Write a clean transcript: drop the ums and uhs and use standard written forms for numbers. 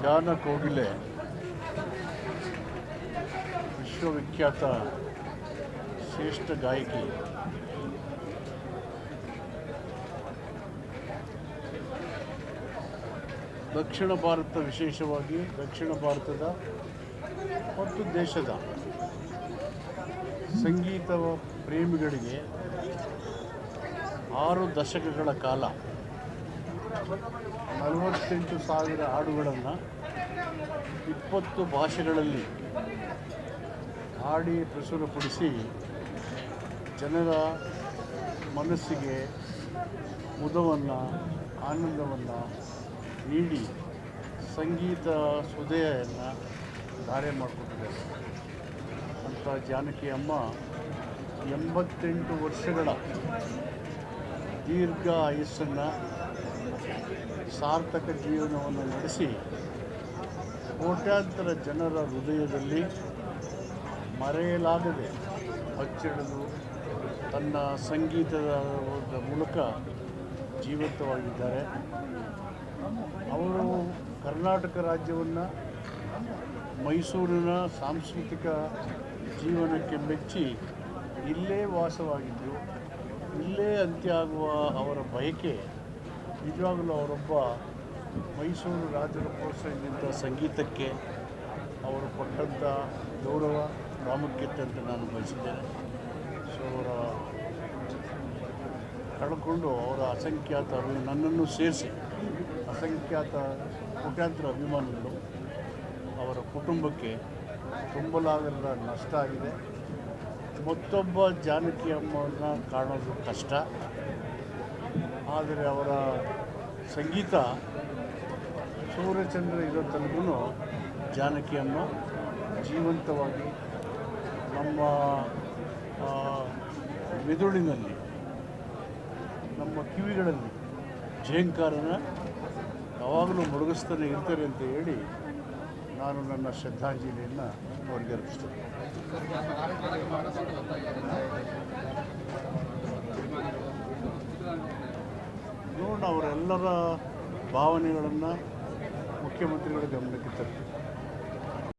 ಗಾನ ಕೋಗಿಲೆ ವಿಶ್ವವಿಖ್ಯಾತ ಶ್ರೇಷ್ಠ ಗಾಯಕಿ ದಕ್ಷಿಣ ಭಾರತ, ವಿಶೇಷವಾಗಿ ದಕ್ಷಿಣ ಭಾರತದ ಮತ್ತು ದೇಶದ ಸಂಗೀತ ಪ್ರೇಮಿಗಳಿಗೆ 6 ದಶಕಗಳ ಕಾಲ 48,000 ಹಾಡುಗಳನ್ನು 20 ಭಾಷೆಗಳಲ್ಲಿ ಹಾಡಿ ಪ್ರಚುರಪಡಿಸಿ ಜನರ ಮನಸ್ಸಿಗೆ ಮುದವನ್ನು, ಆನಂದವನ್ನು ನೀಡಿ ಸಂಗೀತ ಸುಧೆಯನ್ನು ಧಾರೆ ಮಾಡಿಕೊಟ್ಟಿದ್ದಾರೆ. ಅಂಥ ಜಾನಕಿ ಅಮ್ಮ 88 ವರ್ಷಗಳ ದೀರ್ಘ ಆಯಸ್ಸನ್ನು, ಸಾರ್ಥಕ ಜೀವನವನ್ನು ನಡೆಸಿ ಕೋಟ್ಯಾಂತರ ಜನರ ಹೃದಯದಲ್ಲಿ ಮರೆಯಲಾಗದೆ ಅಚ್ಚಳಿದು ತನ್ನ ಸಂಗೀತದ ಮೂಲಕ ಜೀವಂತವಾಗಿದ್ದಾರೆ. ಅವರು ಕರ್ನಾಟಕ ರಾಜ್ಯವನ್ನು, ಮೈಸೂರಿನ ಸಾಂಸ್ಕೃತಿಕ ಜೀವನಕ್ಕೆ ಮೆಚ್ಚಿ ಇಲ್ಲೇ ವಾಸವಾಗಿದ್ದರು. ಇಲ್ಲೇ ಅಂತ್ಯ ಆಗುವ ಅವರ ಬಯಕೆ ನಿಜವಾಗಲೂ ಅವರೊಬ್ಬ ಮೈಸೂರು ರಾಜರ ಪ್ರೋತ್ಸಾಹದಿಂದ ಸಂಗೀತಕ್ಕೆ ಅವರು ಕೊಟ್ಟಂಥ ಗೌರವ, ಪ್ರಾಮುಖ್ಯತೆ ಅಂತ ನಾನು ಬಯಸಿದ್ದೇನೆ. ಸೊ ಅವರ ಕಳ್ಕೊಂಡು ಅವರ ಅಸಂಖ್ಯಾತ ನನ್ನನ್ನು ಸೇರಿಸಿ ಅಸಂಖ್ಯಾತ ಕೋಟ್ಯಾಂತರ ಅಭಿಮಾನಿಗಳು, ಅವರ ಕುಟುಂಬಕ್ಕೆ ತುಂಬಲಾಗದ ನಷ್ಟ ಆಗಿದೆ. ಮತ್ತೊಬ್ಬ ಜಾನಕಿ ಅಮ್ಮನ ಕಾಣೋದು ಕಷ್ಟ, ಆದರೆ ಅವರ ಸಂಗೀತ ಸೂರ್ಯಚಂದ್ರ ಇರೋ ತನಕೂ ಜಾನಕಿ ಅಮ್ಮ ಜೀವಂತವಾಗಿ ನಮ್ಮ ಮೆದುಳಿನಲ್ಲಿ, ನಮ್ಮ ಕಿವಿಗಳಲ್ಲಿ ಝೇಂಕಾರನ ಯಾವಾಗಲೂ ಮೊಳಗಿಸ್ತಾನೆ ಇರ್ತಾರೆ ಅಂತ ಹೇಳಿ ನಾನು ನನ್ನ ಶ್ರದ್ಧಾಂಜಲಿಯನ್ನು ಅವರಿಗೆ ಅರ್ಪಿಸ್ತೇನೆ. ನೋಡೋಣ, ಅವರೆಲ್ಲರ ಭಾವನೆಗಳನ್ನು ಮುಖ್ಯಮಂತ್ರಿಗಳ ಗಮನಕ್ಕೆ ತರ್ತೀನಿ.